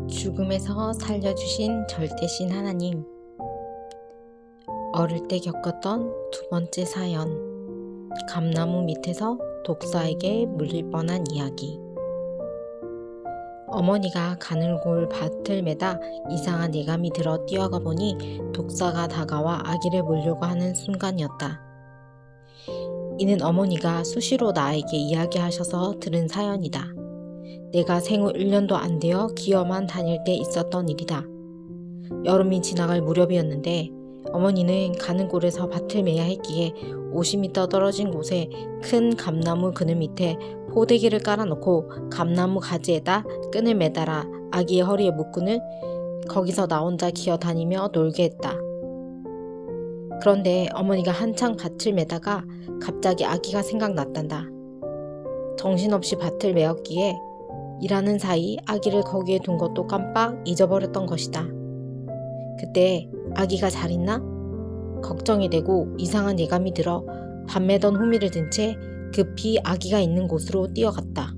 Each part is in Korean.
죽음에서 살려주신 절대신 하나님. 어릴 때 겪었던 두 번째 사연. 감나무 밑에서 독사에게 물릴 뻔한 이야기. 어머니가 가늘골 밭을 매다 이상한 예감이 들어 뛰어가 보니 독사가 다가와 아기를 물려고 하는 순간이었다. 이는 어머니가 수시로 나에게 이야기하셔서 들은 사연이다. 내가 생후 1년도 안 되어 기어만 다닐 때 있었던 일이다. 여름이 지나갈 무렵이었는데 어머니는 가는 골에서 밭을 매야 했기에 50m 떨어진 곳에 큰 감나무 그늘 밑에 포대기를 깔아놓고 감나무 가지에다 끈을 매달아 아기의 허리에 묶고는 거기서 나 혼자 기어다니며 놀게 했다. 그런데 어머니가 한창 밭을 매다가 갑자기 아기가 생각났단다. 정신없이 밭을 메었기에 일하는 사이 아기를 거기에 둔 것도 깜빡 잊어버렸던 것이다. 그때 아기가 잘 있나? 걱정이 되고 이상한 예감이 들어 밥 매던 호미를 든 채 급히 아기가 있는 곳으로 뛰어갔다.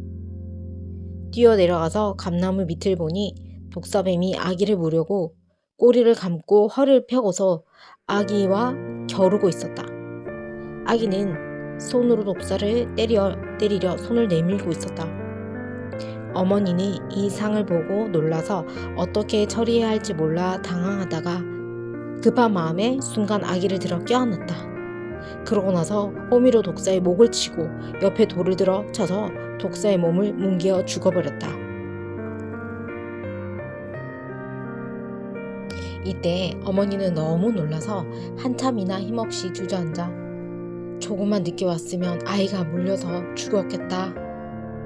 뛰어내려가서 감나무 밑을 보니 독사뱀이 아기를 무려고 꼬리를 감고 허리를 펴고서 아기와 겨루고 있었다. 아기는 손으로 독사를 때리려 손을 내밀고 있었다. 어머니는 이 상을 보고 놀라서 어떻게 처리해야 할지 몰라 당황하다가 급한 마음에 순간 아기를 들어 껴안았다. 그러고 나서 호미로 독사의 목을 치고 옆에 돌을 들어 쳐서 독사의 몸을 뭉개어 죽어버렸다. 이때 어머니는 너무 놀라서 한참이나 힘없이 주저앉아 조금만 늦게 왔으면 아이가 물려서 죽었겠다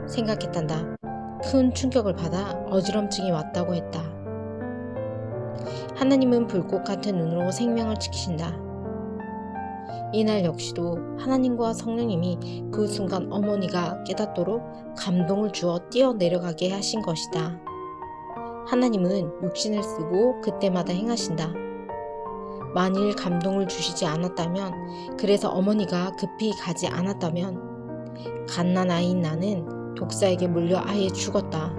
생각했단다. 큰 충격을 받아 어지럼증이 왔다고 했다. 하나님은 불꽃 같은 눈으로 생명을 지키신다. 이날 역시도 하나님과 성령님이 그 순간 어머니가 깨닫도록 감동을 주어 뛰어내려가게 하신 것이다. 하나님은 육신을 쓰고 그때마다 행하신다. 만일 감동을 주시지 않았다면, 그래서 어머니가 급히 가지 않았다면 갓난아이인 나는 독사에게 물려 아예 죽었다.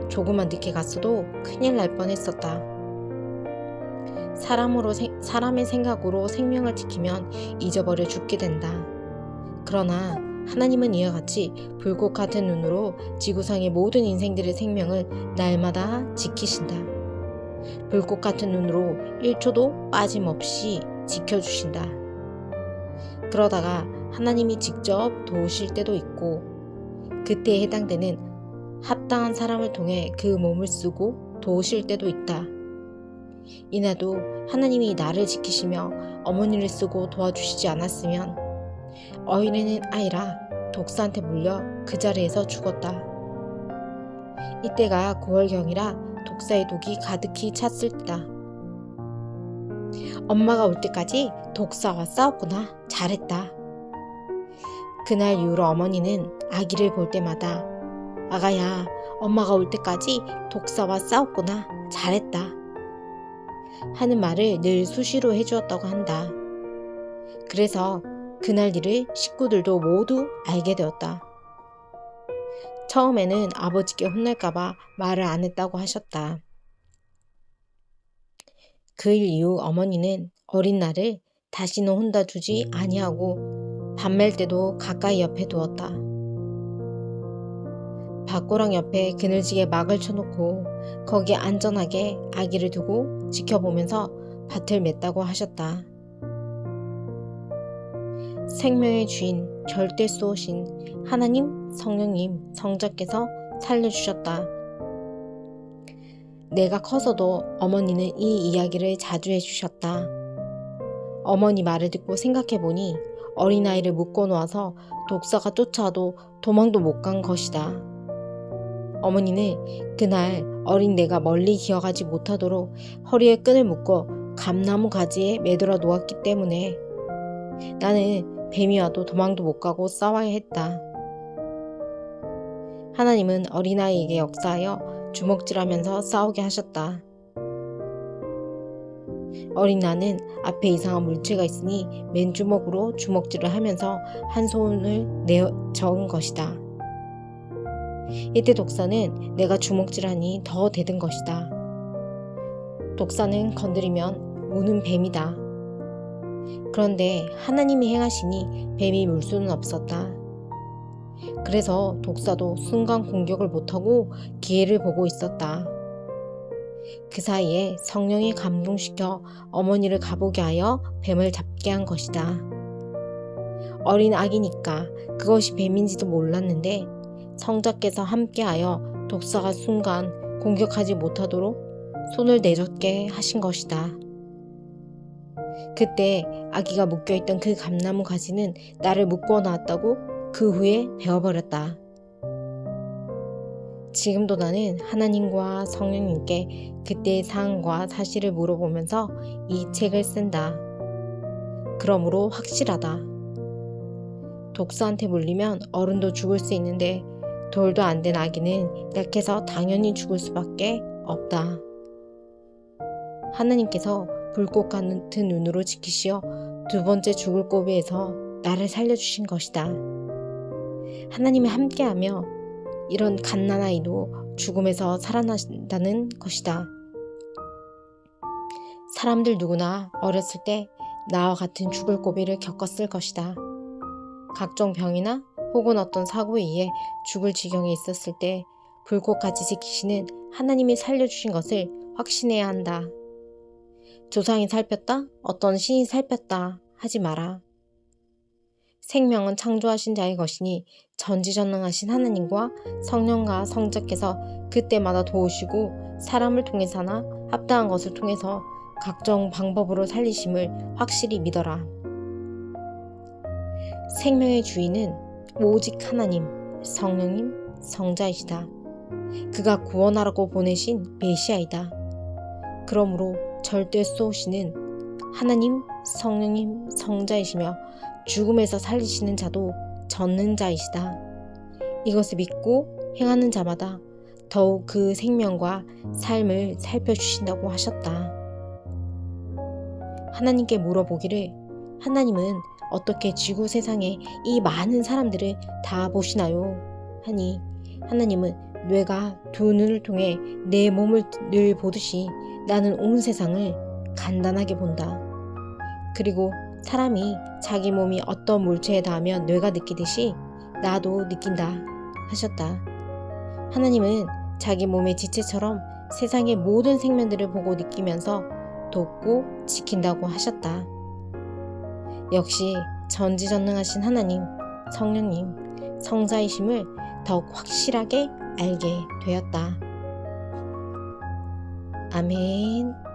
조금만 늦게 갔어도 큰일 날 뻔했었다. 사람의 생각으로 생명을 지키면 잊어버려 죽게 된다. 그러나 하나님은 이와 같이 불꽃 같은 눈으로 지구상의 모든 인생들의 생명을 날마다 지키신다. 불꽃 같은 눈으로 1초도 빠짐없이 지켜주신다. 그러다가 하나님이 직접 도우실 때도 있고, 그때에 해당되는 합당한 사람을 통해 그 몸을 쓰고 도우실 때도 있다. 이나도 하나님이 나를 지키시며 어머니를 쓰고 도와주시지 않았으면 어린애는 아이라 독사한테 물려 그 자리에서 죽었다. 이때가 9월경이라 독사의 독이 가득히 찼을 때다. 엄마가 올 때까지 독사와 싸웠구나. 잘했다. 그날 이후로 어머니는 아기를 볼 때마다 아가야, 엄마가 올 때까지 독사와 싸웠구나. 잘했다. 하는 말을 늘 수시로 해주었다고 한다. 그래서 그날 일을 식구들도 모두 알게 되었다. 처음에는 아버지께 혼날까봐 말을 안 했다고 하셨다. 그 일 이후 어머니는 어린 나를 다시는 혼자 두지 아니하고 밥 맬 때도 가까이 옆에 두었다. 밭고랑 옆에 그늘지게 막을 쳐놓고 거기에 안전하게 아기를 두고 지켜보면서 밭을 맸다고 하셨다. 생명의 주인, 절대수호신 하나님, 성령님, 성자께서 살려주셨다. 내가 커서도 어머니는 이 이야기를 자주 해주셨다. 어머니 말을 듣고 생각해보니 어린아이를 묶어놓아서 독사가 쫓아와도 도망도 못 간 것이다. 어머니는 그날 어린 내가 멀리 기어가지 못하도록 허리에 끈을 묶어 감나무 가지에 매달아 놓았기 때문에 나는 뱀이 와도 도망도 못 가고 싸워야 했다. 하나님은 어린아이에게 역사하여 주먹질하면서 싸우게 하셨다. 어린 나는 앞에 이상한 물체가 있으니 맨주먹으로 주먹질을 하면서 한 손을 내어 저은 것이다. 이때 독사는 내가 주먹질하니 더 대든 것이다. 독사는 건드리면 우는 뱀이다. 그런데 하나님이 행하시니 뱀이 물 수는 없었다. 그래서 독사도 순간 공격을 못하고 기회를 보고 있었다. 그 사이에 성령이 감동시켜 어머니를 가보게 하여 뱀을 잡게 한 것이다. 어린 아기니까 그것이 뱀인지도 몰랐는데 성자께서 함께하여 독사가 순간 공격하지 못하도록 손을 내젓게 하신 것이다. 그때 아기가 묶여있던 그 감나무 가지는 나를 묶어 놨다고 그 후에 베어버렸다. 지금도 나는 하나님과 성령님께 그때의 상황과 사실을 물어보면서 이 책을 쓴다. 그러므로 확실하다. 독사한테 물리면 어른도 죽을 수 있는데 돌도 안 된 아기는 약해서 당연히 죽을 수밖에 없다. 하나님께서 불꽃 같은 눈으로 지키시어 두 번째 죽을 고비에서 나를 살려주신 것이다. 하나님이 함께하며 이런 갓난아이도 죽음에서 살아난다는 것이다. 사람들 누구나 어렸을 때 나와 같은 죽을 고비를 겪었을 것이다. 각종 병이나 혹은 어떤 사고에 의해 죽을 지경에 있었을 때 불꽃같이 지키시는 하나님이 살려주신 것을 확신해야 한다. 조상이 살폈다, 어떤 신이 살폈다 하지 마라. 생명은 창조하신 자의 것이니 전지전능하신 하나님과 성령과 성자께서 그때마다 도우시고 사람을 통해서나 합당한 것을 통해서 각종 방법으로 살리심을 확실히 믿어라. 생명의 주인은 오직 하나님, 성령님, 성자이시다. 그가 구원하라고 보내신 메시아이다. 그러므로 절대 쏘시는 하나님, 성령님, 성자이시며 죽음에서 살리시는 자도 전능자이시다. 이것을 믿고 행하는 자마다 더욱 그 생명과 삶을 살펴주신다고 하셨다. 하나님께 물어보기를 하나님은 어떻게 지구 세상에 이 많은 사람들을 다 보시나요? 하니 하나님은 뇌가 두 눈을 통해 내 몸을 늘 보듯이 나는 온 세상을 간단하게 본다. 그리고 사람이 자기 몸이 어떤 물체에 닿으면 뇌가 느끼듯이 나도 느낀다 하셨다. 하나님은 자기 몸의 지체처럼 세상의 모든 생명들을 보고 느끼면서 돕고 지킨다고 하셨다. 역시 전지전능하신 하나님, 성령님, 성자이심을 더욱 확실하게 알게 되었다. 아멘.